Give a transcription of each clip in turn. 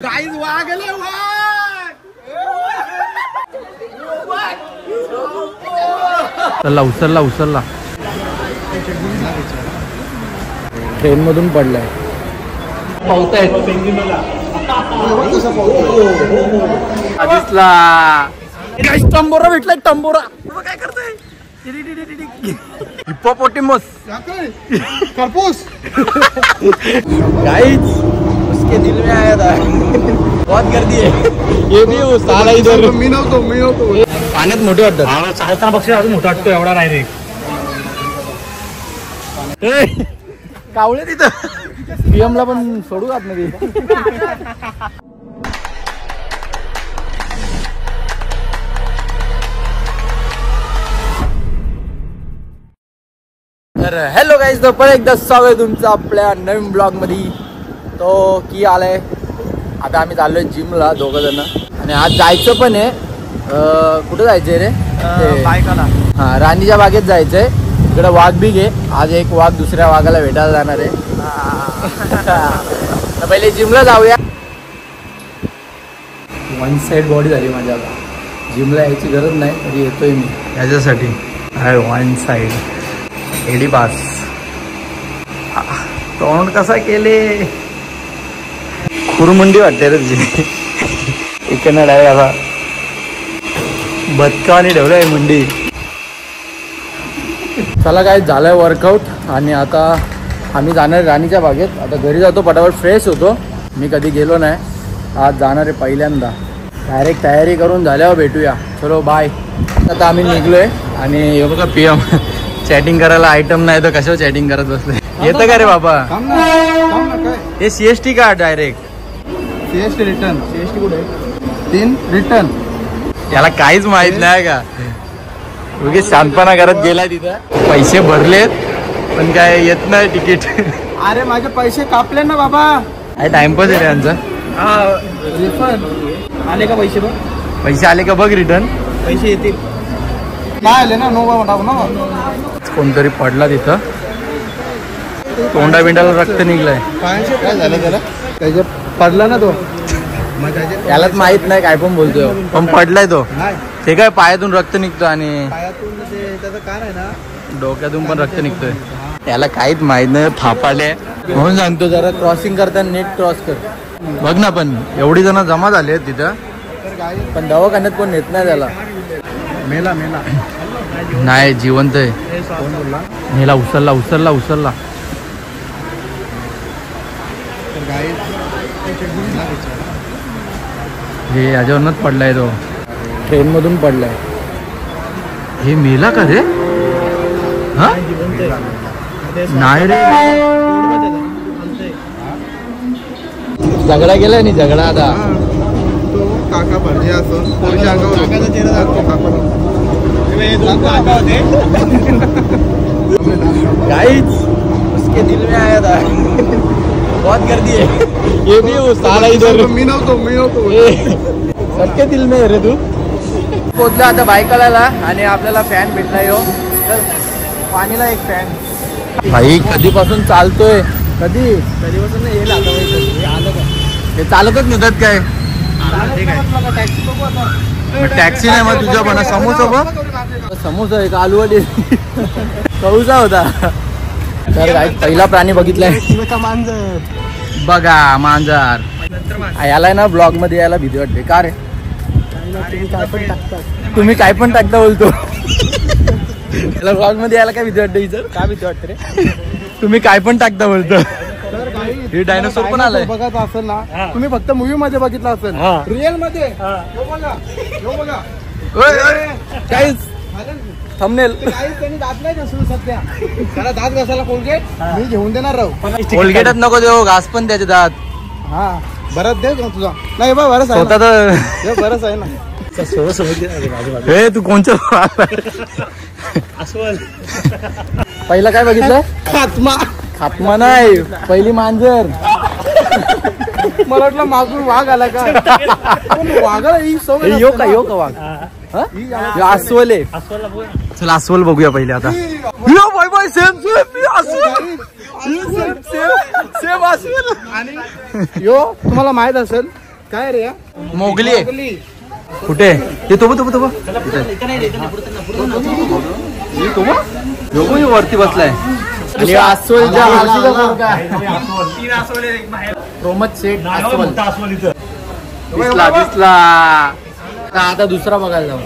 Guys वागले उचलला उचलला train मधून पडलाय पावतायत दिसला टंबोरा भेटलाय टंबोरा काय करताय हिप्पोपोटेमस करपूस गाइस उसके दिल में आया था बहुत कर दिए ये भी साला इधर मी नव्हतो पाण्यात मोठे वाटतात चालताना बक्षीस अजून मोठा वाटतो एवढा नाही रे कावळे तिथं पीएम ला पण सोडू आत मध्ये तर हॅलो गाईज तर परत एकदा स्वागत आहे तुमचं आपल्या नवीन ब्लॉग मध्ये तो की आलाय आता आम्ही चाललोय जिमला दोघं जण आणि आज जायचं पण आहे कुठं जायचंय रे बायकाला हा राणीच्या बागेत जायचंय इकडे वाघ बी घे आज एक वाघ दुसऱ्या वाघाला भेटायला जाणार आहे तर पहिले जिमला जाऊया वन साइड बॉडी झाली माझी आता जिमला यायची गरज नाही तरी येतोय मी याच्यासाठी हाय वन साइड एडी पास तोंड कसा केले खुरमुंडी वाटते रे तुझी इकडनं आहे असा बदकावानी ठेवलंय मुंडी चला काय झालंय वर्कआउट आणि आता आम्ही जाणार राणीच्या बागेत आता घरी जातो पटापट फ्रेश होतो मी कधी गेलो नाही आज जाणार आहे पहिल्यांदा डायरेक्ट तयारी करून झाल्यावर भेटूया चलो बाय आता आम्ही निघलोय आणि हे बघा पीएम चॅटिंग करायला आयटम नाही तर कशावर चॅटिंग करत बसले येतं का रे बाबा हे सीएसटी का डायरेक्ट सीएसटी रिटर्न सीएसटी कुठे 3 रिटर्न याला काहीच माहित नाही का उगीच शांतपणा करत गेलाय तिथं पैसे भरलेत पण काय येत नाही तिकीट अरे माझे पैसे कापले ना बाबा काय टाइमपास आहे त्यांचा रिफंड आले का पैसे बघ पैसे आले का बघ रिटर्न पैसे येतील काय आले ना नो ना कोणतरी पडला तिथं तोंडा बिंडाला रक्त निघलंय काय झालं त्याला त्याच्या पडला ना तो यालाच माहित नाही काय पण बोलतोय पण पडलाय तो ते काय पायातून रक्त निघतो आणि पायातून त्याचं कार आहे ना डोक्यातून पण रक्त निघतोय त्याला काहीच माहित नाही फापाले म्हणून सांगतो जरा क्रॉसिंग करताना नेट क्रॉस कर बघ ना पण एवढी जण जमा झाली आहेत तिथं पण दवाखान्यात कोण नेत नाही त्याला मेला नाही जिवंत आहे कोण बोलला मेला उचलला तर गाई हे याच्यावरनच पडलाय तो ट्रेन मधून पडलाय हे मेला का रे हा नाही रे झगडा गेलाय नि झगडा आता तो काका भरजे असं पोरच्या अंगावर चेहरा गाइस उसके दिल में आया था बहुत कर दिए ये भी साला इधर मी नव्हतो सबके दिल में रे तू पोचला आता बायकाला आणि आपल्याला फॅन भेटला यो पाणीला एक फॅन भाई कधीपासून चालतोय कधीपासून येईल आता आलं का हे चालतच नेतात काय टॅक्सी नाही मग तुझ्या म्हणा समोसा बघ समोसा एक आलूवाली कौसा होता तर काय पहिला प्राणी बघितलाय बघा मांजर याला ना ब्लॉग मध्ये यायला भीती वाटते का रे तुम्ही काय पण टाकता बोलतो याला ब्लॉग मध्ये यायला काय भीती वाटते इथं काय भीती वाटते रे तुम्ही काय पण टाकता बोलतो हे डायनोसॉर पण आलाय बघत असेल ना तुम्ही फक्त मूवी मध्ये बघितलं असेल रिअल मध्ये बघा काहीच थंबनेल त्यांनी दात नाही घासू सध्या त्याला दात घासायला कोलगेट मी घेऊन देणार राहू कोलगेटच नको देऊ घास पण त्याचे दात हा बरंच दे का तुझा नाही बा बरंच आहे स्वतः तर बरंच आहे ना हे तू कोणचं पहिला काय बघितलं खात्मा नाही पहिली मांजर मला वाटलं मागून वाघ आला का वाघाला ही सवय यो का वाघ अस्वल आहे चल अस्वल बघूया पहिले आता सेम आणि यो तुम्हाला माहित असेल काय रे या मोगली आहे. मोगली. कुठे ते तो वरती बसलाय. आणि अस्वलच्या हौशीचा पोरगा आहे. प्रमोद शेठ अस्वल. दिसला आता दुसरा बघायला जाऊ.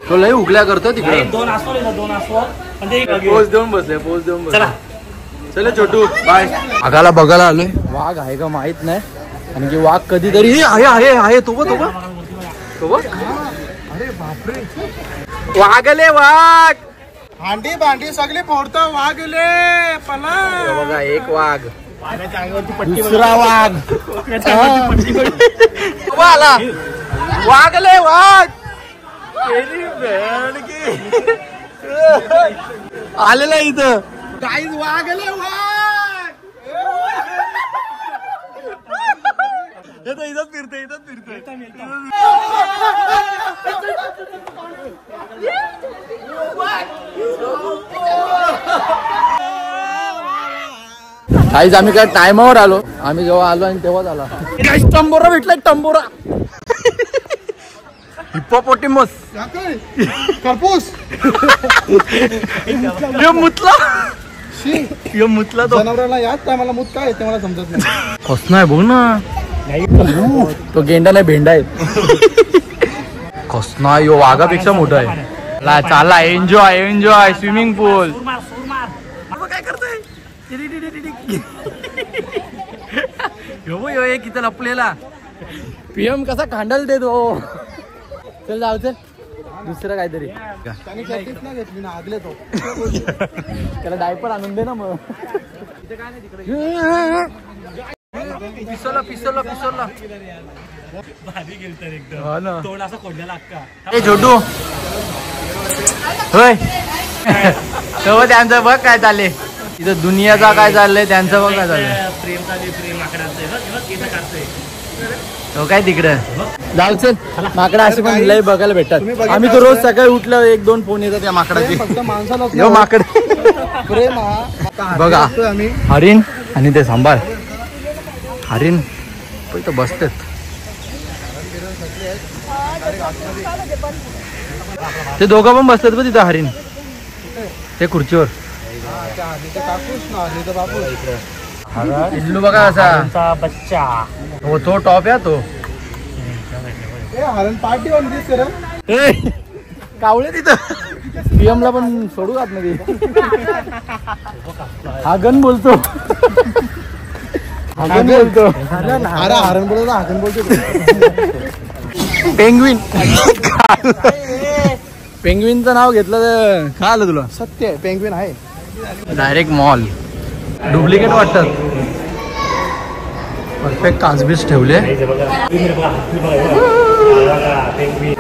तो लय उगल्या करतो तिकडे. पोच देऊन बसले चला छोटू बाय. वाघाला बघायला आलोय. वाघ आहे का माहित नाही आणि की वाघ कधीतरी आहे तो बघ अरे बापरे वाघले वाघ. भांडी भांडी सगळी फोडतो वाघले पला. बघा एक वाघ दुसरा वाघ आला. वाघले वाघ आलेला इथं. काही वाघले वाघ. इथंच फिरतोय. काहीच आम्ही काय टायमावर आलो. आम्ही जेव्हा आलो आणि तेव्हाच आला. टंबोरा भेटलाय टंबोरा. हिप्पोपोटेमस. करपूस मुतला तो. जनावराला याच टायमाला मूत काय ते मला समजत नाही. कसं आहे बघ ना. तो गेंडा नाही भेंडा आहे. कसं यो वाघापेक्षा मोठा आहे. चालला एन्जॉय स्विमिंग पूल. काय करतोय यो किती लपलेला. पीएम कसा खांडल देतो. चल जाऊ चल दुसरं काहीतरी. त्याने प्रॅक्टिस नाही घेतली ना आगले तो. त्याला डायपर आणून दे ना मग. पिसोला छोटू होय. तेव्हा त्यांचं बघ काय चाललंय इथं. दुनियाचा काय चाललंय त्यांचं बघ काय चाललंय. तो काय तिकडं जाऊ चल. माकडा अशी पण लय बघायला भेटतात. आम्ही तर रोज सकाळी उठलं 1-2 फोन येतात त्या माकडाची. फक्त माणसाला यो माकड प्रेम हा बघा. आम्ही हरिण आणि ते सांभाळ. हरिण इथं बसतात. ते दोघं पण बसतात बघ तिथं. हरिण ते खुर्चीवर. पिल्लू बघा असा बच्चा. हो तो टॉप आहे तो. हरण पार्टी वन दिस कर. कावळे तिथं. पीएम ला पण सोडू घात मध्ये. हा गण बोलतो. अरे हरण बोलतो हाकन बोलतो. पेंग्विन. पेंग्विनचं नाव घेतलं तर काय आलं तुला. सत्य आहे पेंग्विन आहे. Direct mall. डुप्लिकेट वाटतात. परफेक्ट काचबीज ठेवले.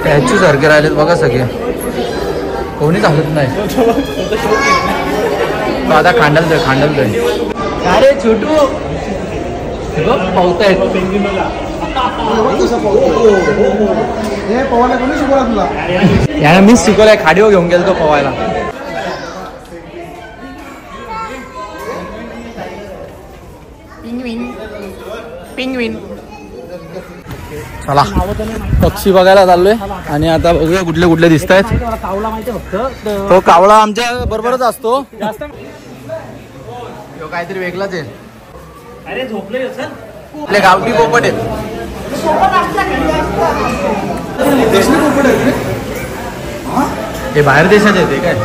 त्याची सारखे राहिलेत बघा सगळे. कोणीच हलत नाही. आता खांडलतोय. अरे छोटू पावतायत. हे पवायला कोणी शिकवला तुला. याला मीच शिकवलाय. खाडीवर घेऊन गेलो तो पवायला. पिंगविन. चला पक्षी बघायला चाललोय आणि आता बघूया कुठले कुठले दिसत आहेत. कावला माहिती फक्त तो कावळा आमच्या बरोबरच असतो. काहीतरी वेगळाच आहे. अरे झोपले आपले गावठी पोपट आहेत. हे बाहेर देशात येते काय.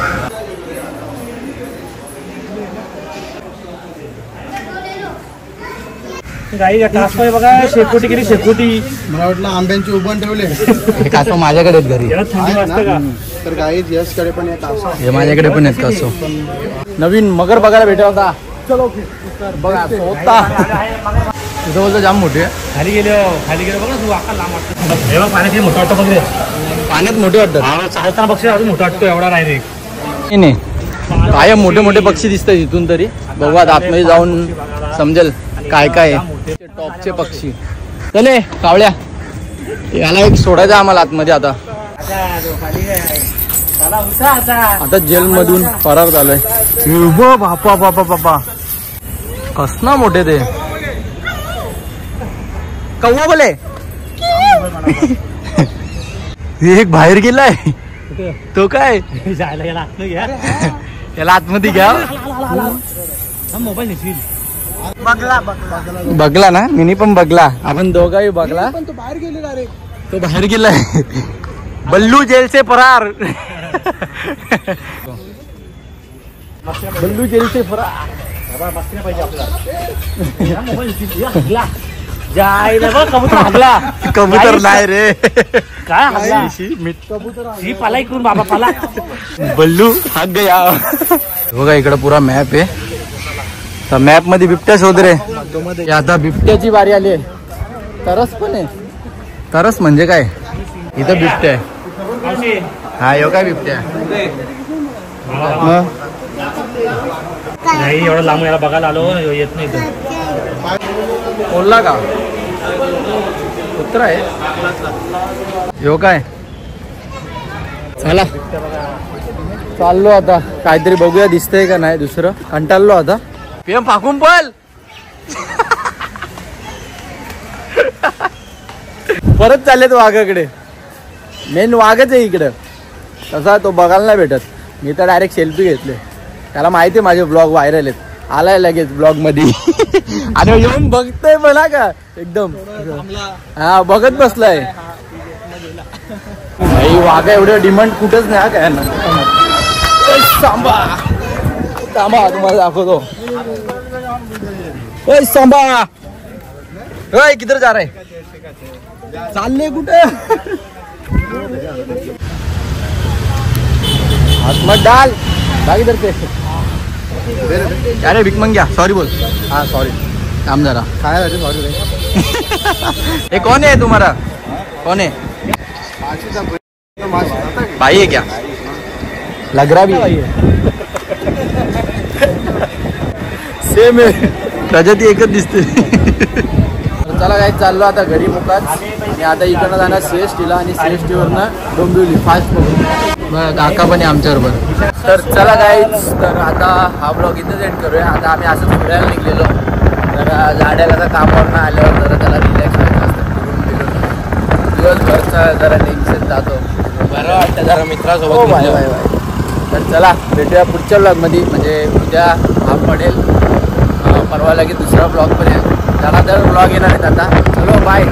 गाई टास्क बघा. शेकोटी केली. शेकोटी मला वाटलं आंब्यांची उभण ठेवले. हे कासव माझ्याकडे आहेत घरी. याला थंडी वाजते का. तर गाई यशकडे पण येत असं. हे माझ्याकडे पण आहेत कासव. नवीन मगर बघायला भेटला होता. चलो बघा होता. तिथं बोलतो जाम मोठी आहे. खाली गेलो बघा तू. आका लांब वाटतो. हे बघ पाण्यात मोठा वाटतो बघ रे. पाण्यात मोठे वाटतात. चालताना बघ अजून मोठा वाटतो. एवढा नाही रे. नाही काय मोठे मोठे पक्षी दिसतात इथून तरी. बघू आता आतमध्ये जाऊन समजेल काय काय टॉपचे पक्षी. चले कावळ्या याला एक सोडायचं आम्हाला आतमध्ये. आता जेल मधून फरार झालोय. बापा बापा बापा कसना मोठे ते. कव्वा बोले एक बाहेर गेलाय तो काय जायला याला आत घ्या त्याला आतमध्ये घ्या मोबाईल नेशील बघला ना मिनी पण बघला आपण दोघाही बघला पण तो बाहेर गेले डायरेक्ट. तो बाहेर गेलाय बल्लू जेल से फरार बल्लू जेल से फरार पाहिजे आपल्याला मोबाईल नेशील जायला बघ कबूतर हगला कबूतर नाही रे काय हगला ही पाला इकडून बाबा पाला बल्लू हाक गया बघा इकडं पुरा मॅप आहे तर मॅप मध्ये बिबट्या शोध रे हे आता बिबट्याची बारी आली आहे तरस पण आहे तरस म्हणजे काय इथं बिबट्या आहे हा यो काय बिबट्या मग नाही एवढं लांब याला बघायला आलो येत नाही इथं. बोलला का कुत्रा आहे यो काय चला चाललो आता काहीतरी बघूया दिसतंय का नाही दुसरं कंटाळलो आता पीएम फाकून पळ परत चाललेत वाघाकडे मेन वाघच आहे इकडं तसा तो बघायला नाही भेटत मी तर डायरेक्ट सेल्फी घेतले त्याला माहिती आहे माझे ब्लॉग व्हायरल आहेत आलाय लगेच ब्लॉग मध्ये आणि येऊन बघतोय मला का एकदम हा बघत बसलाय वाघा एवढं डिमांड कुठंच नाही हा काय ना सांबा सांबा तुम्हाला दाखवतो सांबा किधर जा रहा है चालले कुठे हाथ मत डाल बाकी इधर पे अरे भिक मंग्या सॉरी बोल हाँ सॉरी काम जरा खाया सॉरी ये कौन है तुम्हारा कौन है भाई है क्या लग रहा भी है सेम आहे प्रजाती एकच दिसते चला काय चाललो आता घरी मुकाच आणि आता इकडनं जाणार सीएसटीला आणि सीएसटीवरनं डोंबिवली फास्ट बघू काका पण आहे आमच्याबरोबर तर चला गाईज तर आता हा ब्लॉग इथंच एंड करूया आता आम्ही असं फिरायला निघलेलो तर झाड्याला आता कामावरनं आल्यावर जरा त्याला रिलॅक्स व्हायचं असतं फिरून दिवसभरचा जरा टेन्शन जातो बरं वाटतं जरा मित्रासोबत तर चला भेटूया पुढच्या ब्लॉगमध्ये म्हणजे उद्या हा पडेल परवा लगेच दुसरा ब्लॉग पण आहे त्याला तर ब्लॉग येणार आहेत आता चलो बाय